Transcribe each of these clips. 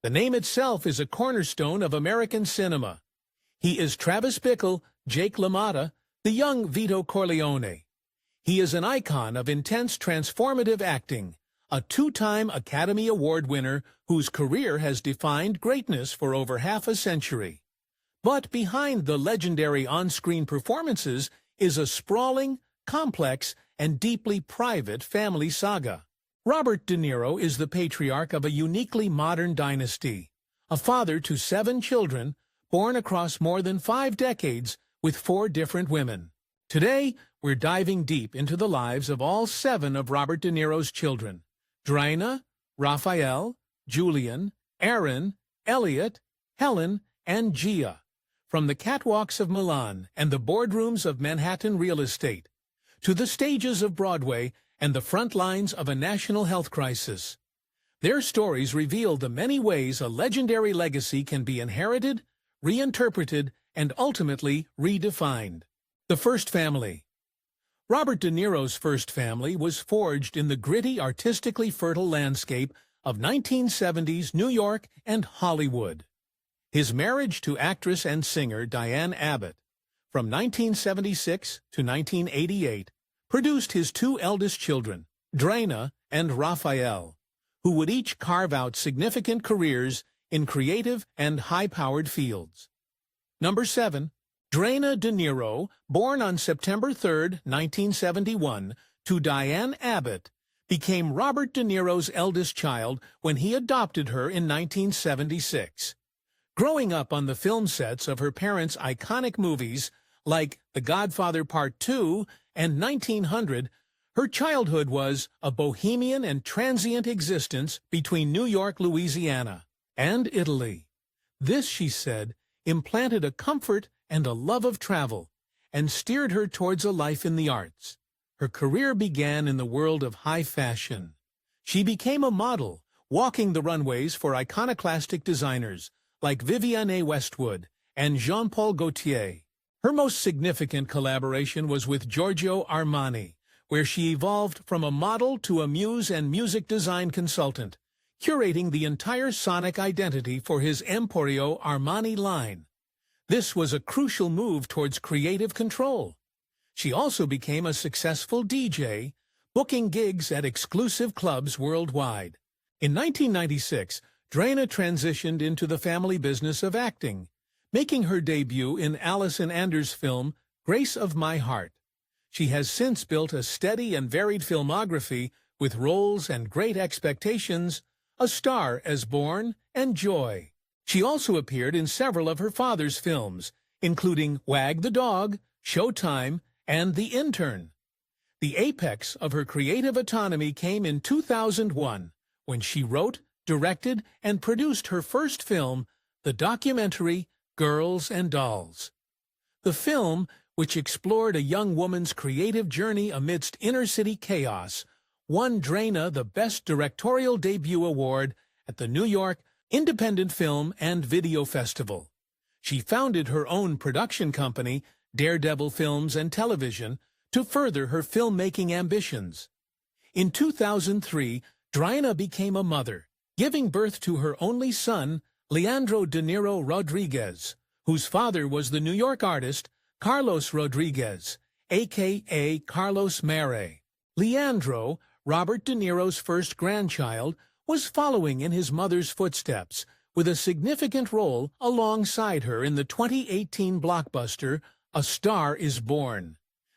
The name itself is a cornerstone of American cinema. He is Travis Bickle, Jake LaMotta, the young Vito Corleone. He is an icon of intense transformative acting, a two-time Academy Award winner whose career has defined greatness for over half a century. But behind the legendary on-screen performances is a sprawling, complex, and deeply private family saga. Robert De Niro is the patriarch of a uniquely modern dynasty, a father to 7 children, born across more than 5 decades with 4 different women. Today, we're diving deep into the lives of all 7 of Robert De Niro's children: Drina, Raphael, Julian, Aaron, Elliot, Helen, and Gia. From the catwalks of Milan and the boardrooms of Manhattan real estate, to the stages of Broadway and the front lines of a national health crisis, their stories reveal the many ways a legendary legacy can be inherited, reinterpreted, and ultimately redefined. The first family. Robert De Niro's first family was forged in the gritty, artistically fertile landscape of 1970s New York and Hollywood. His marriage to actress and singer Diane Abbott, from 1976 to 1988, produced his 2 eldest children, Drina and Raphael, who would each carve out significant careers in creative and high-powered fields. Number 7. Drina De Niro, born on September 3, 1971, to Diane Abbott, became Robert De Niro's eldest child when he adopted her in 1976. Growing up on the film sets of her parents' iconic movies like The Godfather Part 2 and 1900, her childhood was a bohemian and transient existence between New York, Louisiana, and Italy. This, she said, implanted a comfort and a love of travel, and steered her towards a life in the arts. Her career began in the world of high fashion. She became a model, walking the runways for iconoclastic designers like Vivienne Westwood and Jean-Paul Gaultier. Her most significant collaboration was with Giorgio Armani, where she evolved from a model to a muse and music design consultant, curating the entire sonic identity for his Emporio Armani line. This was a crucial move towards creative control. She also became a successful DJ, booking gigs at exclusive clubs worldwide. In 1996, Drina transitioned into the family business of acting, making her debut in Allison Anders' film Grace of My Heart. She has since built a steady and varied filmography with roles and Great Expectations, A Star is Born, and Joy. She also appeared in several of her father's films, including Wag the Dog, Showtime, and The Intern. The apex of her creative autonomy came in 2001, when she wrote, directed, and produced her first film, the documentary Girls and Dolls. The film, which explored a young woman's creative journey amidst inner-city chaos, won Drina the Best Directorial Debut Award at the New York Independent Film and Video Festival. She founded her own production company, Daredevil Films and Television, to further her filmmaking ambitions. In 2003, Drina became a mother, giving birth to her only son, Leandro De Niro Rodriguez, whose father was the New York artist Carlos Rodriguez, a.k.a. Carlos Mare. Leandro, Robert De Niro's first grandchild, was following in his mother's footsteps, with a significant role alongside her in the 2018 blockbuster A Star is Born.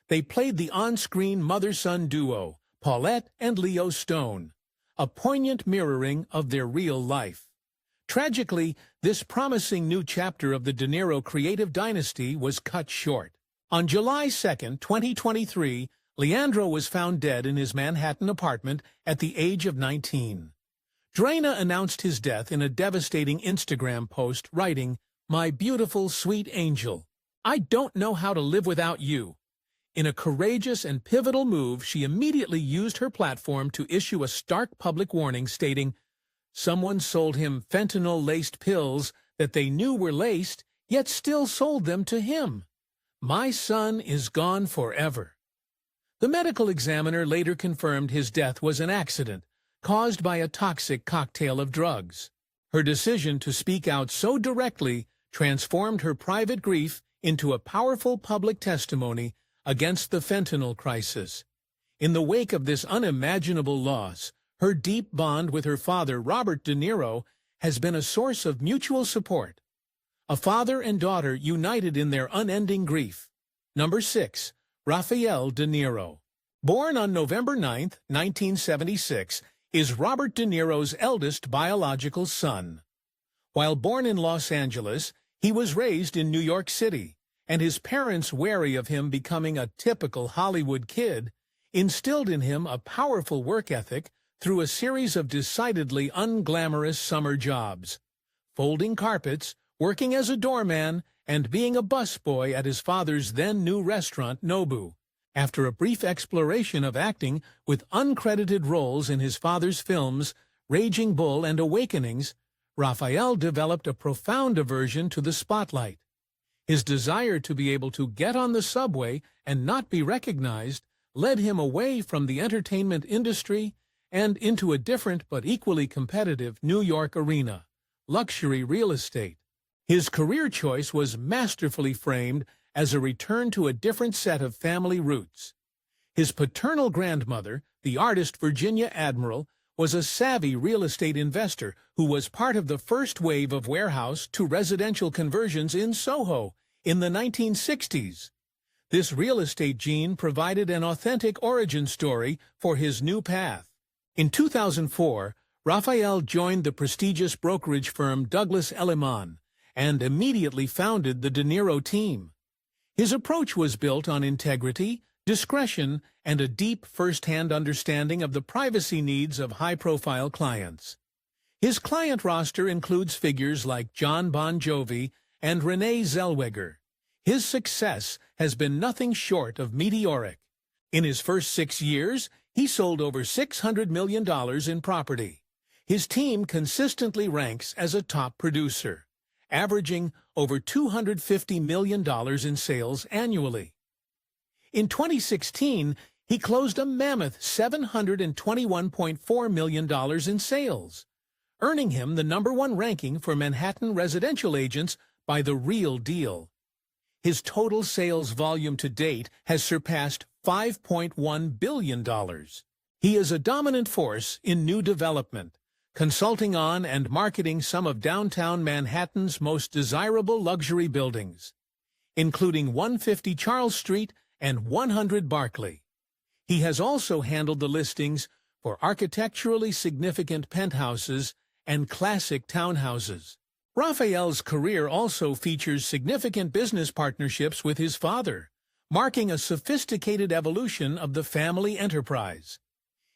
They played the on-screen mother-son duo, Paulette and Leo Stone, a poignant mirroring of their real life. Tragically, this promising new chapter of the De Niro creative dynasty was cut short. On July 2, 2023, Leandro was found dead in his Manhattan apartment at the age of 19. Drina announced his death in a devastating Instagram post, writing, "My beautiful, sweet angel, I don't know how to live without you." In a courageous and pivotal move, she immediately used her platform to issue a stark public warning stating, "Someone sold him fentanyl-laced pills that they knew were laced, yet still sold them to him. My son is gone forever." The medical examiner later confirmed his death was an accident, caused by a toxic cocktail of drugs. Her decision to speak out so directly transformed her private grief into a powerful public testimony against the fentanyl crisis. In the wake of this unimaginable loss, her deep bond with her father, Robert De Niro, has been a source of mutual support. A father and daughter united in their unending grief. Number 6. Raphael De Niro. Born on November 9, 1976, is Robert De Niro's eldest biological son. While born in Los Angeles, he was raised in New York City, and his parents, wary of him becoming a typical Hollywood kid, instilled in him a powerful work ethic through a series of decidedly unglamorous summer jobs: folding carpets, working as a doorman, and being a busboy at his father's then-new restaurant, Nobu. After a brief exploration of acting with uncredited roles in his father's films, Raging Bull and Awakenings, Raphael developed a profound aversion to the spotlight. His desire to be able to get on the subway and not be recognized led him away from the entertainment industry and into a different but equally competitive New York arena: luxury real estate. His career choice was masterfully framed as a return to a different set of family roots. His paternal grandmother, the artist Virginia Admiral, was a savvy real estate investor who was part of the first wave of warehouse to residential conversions in Soho in the 1960s. This real estate gene provided an authentic origin story for his new path. In 2004, Raphael joined the prestigious brokerage firm Douglas Elliman and immediately founded the De Niro team. His approach was built on integrity, discretion, and a deep first-hand understanding of the privacy needs of high-profile clients. His client roster includes figures like John Bon Jovi and Renee Zellweger. His success has been nothing short of meteoric. In his first 6 years, he sold over $600 million in property. His team consistently ranks as a top producer, averaging over $250 million in sales annually. In 2016, he closed a mammoth $721.4 million in sales, earning him the #1 ranking for Manhattan residential agents by The Real Deal. His total sales volume to date has surpassed $5.1 billion. He is a dominant force in new development, consulting on and marketing some of downtown Manhattan's most desirable luxury buildings, including 150 Charles Street and 100 Barclay. He has also handled the listings for architecturally significant penthouses and classic townhouses. Raphael's career also features significant business partnerships with his father, marking a sophisticated evolution of the family enterprise.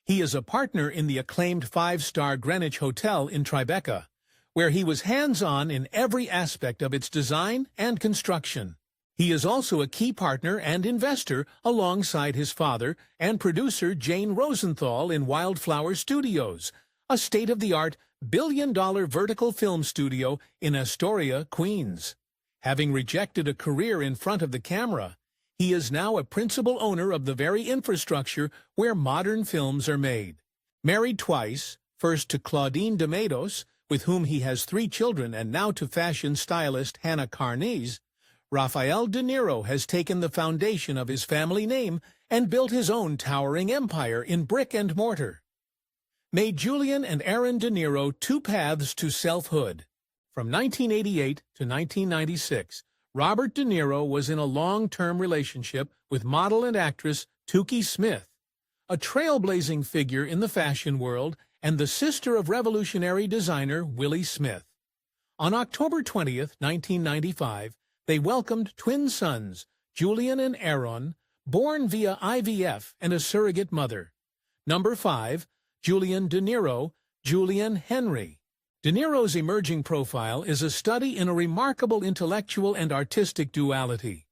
He is a partner in the acclaimed 5-star Greenwich Hotel in Tribeca, where he was hands-on in every aspect of its design and construction. He is also a key partner and investor alongside his father and producer Jane Rosenthal in Wildflower Studios, a state-of-the-art billion-dollar vertical film studio in Astoria, Queens. Having rejected a career in front of the camera, he is now a principal owner of the very infrastructure where modern films are made. Married twice, first to Claudine de Matos, with whom he has 3 children, and now to fashion stylist Hannah Carnes, Raphael De Niro has taken the foundation of his family name and built his own towering empire in brick and mortar. Made Julian and Aaron De Niro 2 paths to selfhood. From 1988 to 1996, Robert De Niro was in a long-term relationship with model and actress Toukie Smith, a trailblazing figure in the fashion world and the sister of revolutionary designer Willie Smith. On October 20, 1995, they welcomed twin sons, Julian and Aaron, born via IVF and a surrogate mother. Number 5, Julian De Niro, Julian Henry. De Niro's emerging profile is a study in a remarkable intellectual and artistic duality.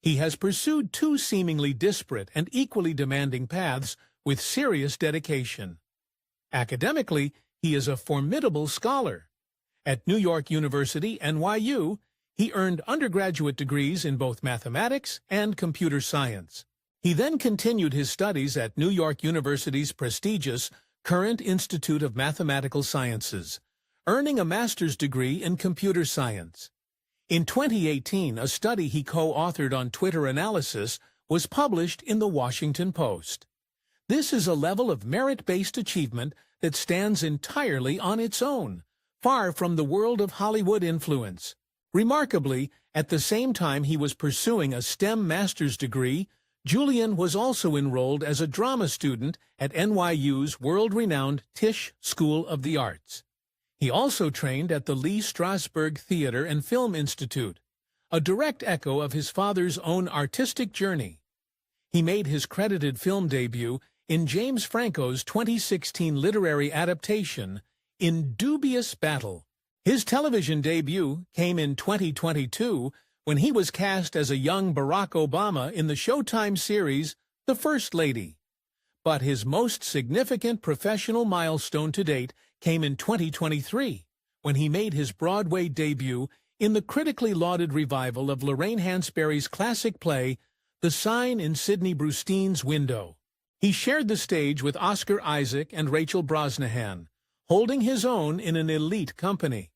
He has pursued 2 seemingly disparate and equally demanding paths with serious dedication. Academically, he is a formidable scholar. At New York University, NYU, he earned undergraduate degrees in both mathematics and computer science. He then continued his studies at New York University's prestigious Current Institute of Mathematical Sciences, earning a master's degree in computer science. In 2018, a study he co-authored on Twitter analysis was published in The Washington Post. This is a level of merit-based achievement that stands entirely on its own, far from the world of Hollywood influence. Remarkably, at the same time he was pursuing a STEM master's degree, Julian was also enrolled as a drama student at NYU's world-renowned Tisch School of the Arts. He also trained at the Lee Strasberg Theater and Film Institute, a direct echo of his father's own artistic journey. He made his credited film debut in James Franco's 2016 literary adaptation, In Dubious Battle. His television debut came in 2022 when he was cast as a young Barack Obama in the Showtime series The First Lady. But his most significant professional milestone to date came in 2023, when he made his Broadway debut in the critically lauded revival of Lorraine Hansberry's classic play, The Sign in Sidney Brustein's Window. He shared the stage with Oscar Isaac and Rachel Brosnahan, holding his own in an elite company.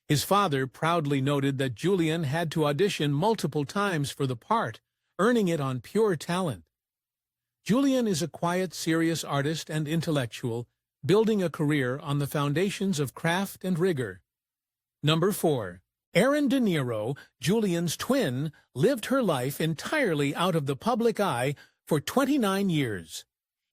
His father proudly noted that Julian had to audition multiple times for the part, earning it on pure talent. Julian is a quiet, serious artist and intellectual, building a career on the foundations of craft and rigor. Number 4. Erin De Niro, Julian's twin, lived her life entirely out of the public eye for 29 years.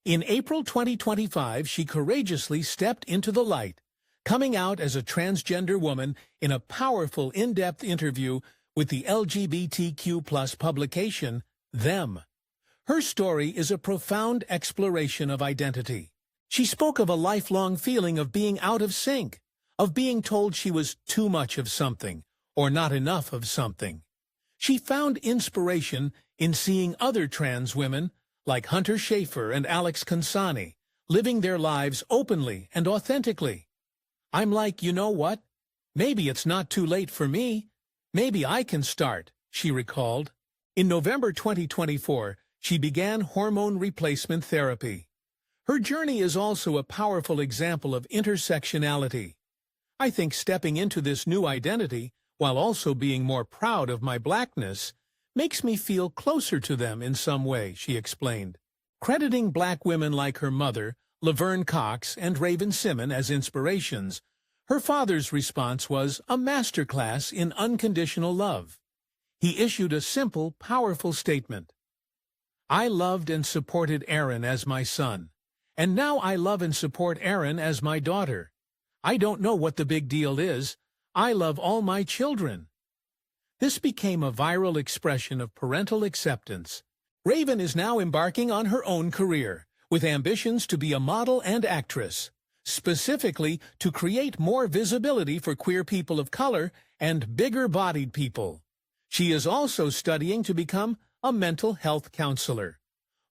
In April 2025, she courageously stepped into the light, coming out as a transgender woman in a powerful, in-depth interview with the LGBTQ+ publication, Them. Her story is a profound exploration of identity. She spoke of a lifelong feeling of being out of sync, of being told she was too much of something, or not enough of something. She found inspiration in seeing other trans women, like Hunter Schafer and Alex Consani, living their lives openly and authentically. I'm like, you know what? Maybe it's not too late for me. Maybe I can start, she recalled. In November 2024, she began hormone replacement therapy. Her journey is also a powerful example of intersectionality. I think stepping into this new identity, while also being more proud of my blackness, makes me feel closer to them in some way, she explained. Crediting black women like her mother, Laverne Cox, and Raven Simon as inspirations, her father's response was a masterclass in unconditional love. He issued a simple, powerful statement. I loved and supported Erin as my son. And now I love and support Erin as my daughter. I don't know what the big deal is. I love all my children. This became a viral expression of parental acceptance. Raven is now embarking on her own career, with ambitions to be a model and actress, specifically to create more visibility for queer people of color and bigger-bodied people. She is also studying to become a mental health counselor,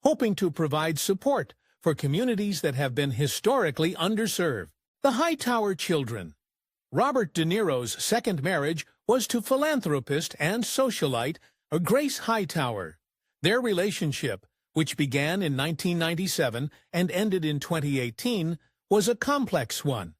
hoping to provide support for communities that have been historically underserved. The Hightower children. Robert De Niro's second marriage was to philanthropist and socialite Grace Hightower. Their relationship, which began in 1997 and ended in 2018, was a complex one,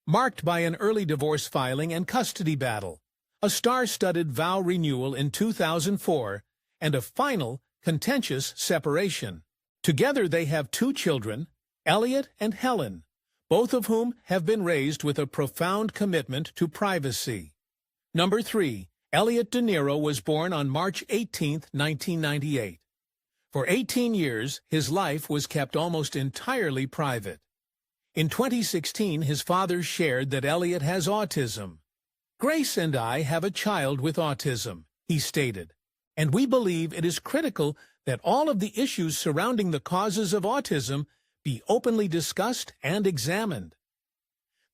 marked by an early divorce filing and custody battle, a star-studded vow renewal in 2004, and a final, contentious separation. Together they have 2 children, Elliot and Helen, both of whom have been raised with a profound commitment to privacy. Number 3. Elliot De Niro was born on March 18, 1998. For 18 years, his life was kept almost entirely private. In 2016, his father shared that Elliot has autism. Grace and I have a child with autism, he stated, and we believe it is critical that all of the issues surrounding the causes of autism be openly discussed and examined.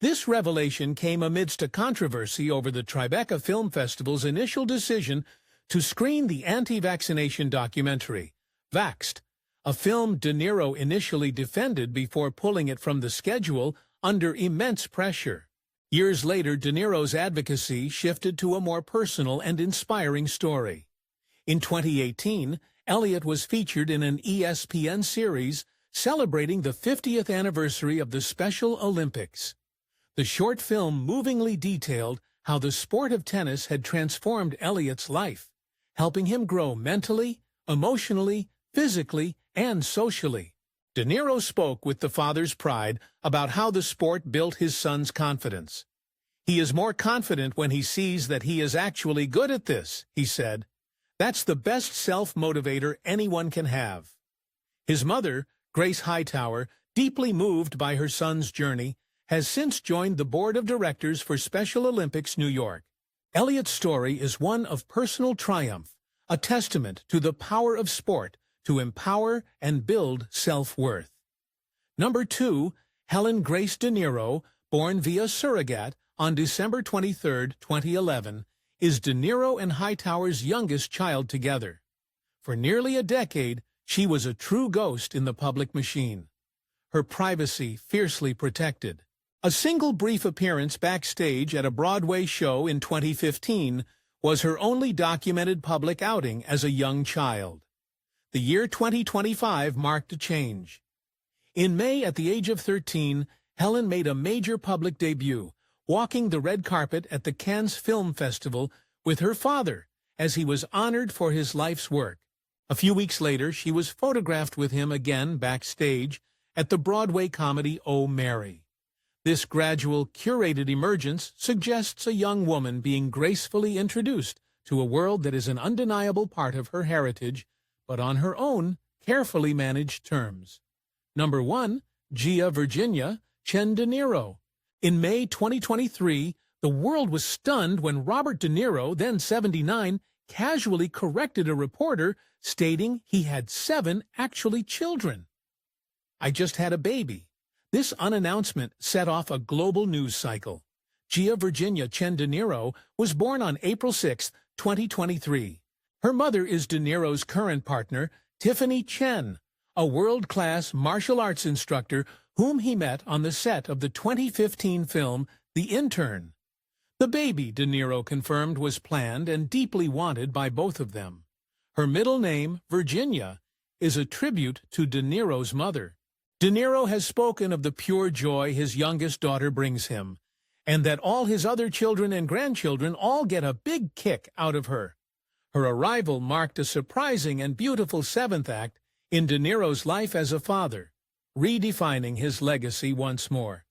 This revelation came amidst a controversy over the Tribeca Film Festival's initial decision to screen the anti-vaccination documentary, Vaxxed, a film De Niro initially defended before pulling it from the schedule under immense pressure. Years later, De Niro's advocacy shifted to a more personal and inspiring story. In 2018, Elliot was featured in an ESPN series celebrating the 50th anniversary of the Special Olympics. The short film movingly detailed how the sport of tennis had transformed Elliot's life, helping him grow mentally, emotionally, physically, and socially. De Niro spoke with the father's pride about how the sport built his son's confidence. "He is more confident when he sees that he is actually good at this," he said. "That's the best self-motivator anyone can have." His mother, Grace Hightower, deeply moved by her son's journey, has since joined the board of directors for Special Olympics New York. Elliot's story is one of personal triumph, a testament to the power of sport to empower and build self-worth. Number 2, Helen Grace De Niro, born via surrogate on December 23, 2011, is De Niro and Hightower's youngest child together. For nearly a decade, she was a true ghost in the public machine, her privacy fiercely protected. A single brief appearance backstage at a Broadway show in 2015 was her only documented public outing as a young child. The year 2025 marked a change. In May, at the age of 13, Helen made a major public debut, walking the red carpet at the Cannes Film Festival with her father as he was honored for his life's work. A few weeks later, she was photographed with him again backstage at the Broadway comedy Oh, Mary. This gradual, curated emergence suggests a young woman being gracefully introduced to a world that is an undeniable part of her heritage, but on her own, carefully managed terms. Number 1, Gia Virginia Chen De Niro. In May 2023, the world was stunned when Robert De Niro, then 79, casually corrected a reporter stating he had 7 actually children. "I just had a baby." This unannouncement set off a global news cycle. Gia Virginia Chen De Niro was born on April 6, 2023. Her mother is De Niro's current partner, Tiffany Chen, a world-class martial arts instructor whom he met on the set of the 2015 film The Intern. The baby, De Niro confirmed, was planned and deeply wanted by both of them. Her middle name, Virginia, is a tribute to De Niro's mother. De Niro has spoken of the pure joy his youngest daughter brings him, and that all his other children and grandchildren all get a big kick out of her. Her arrival marked a surprising and beautiful 7th act in De Niro's life as a father, redefining his legacy once more.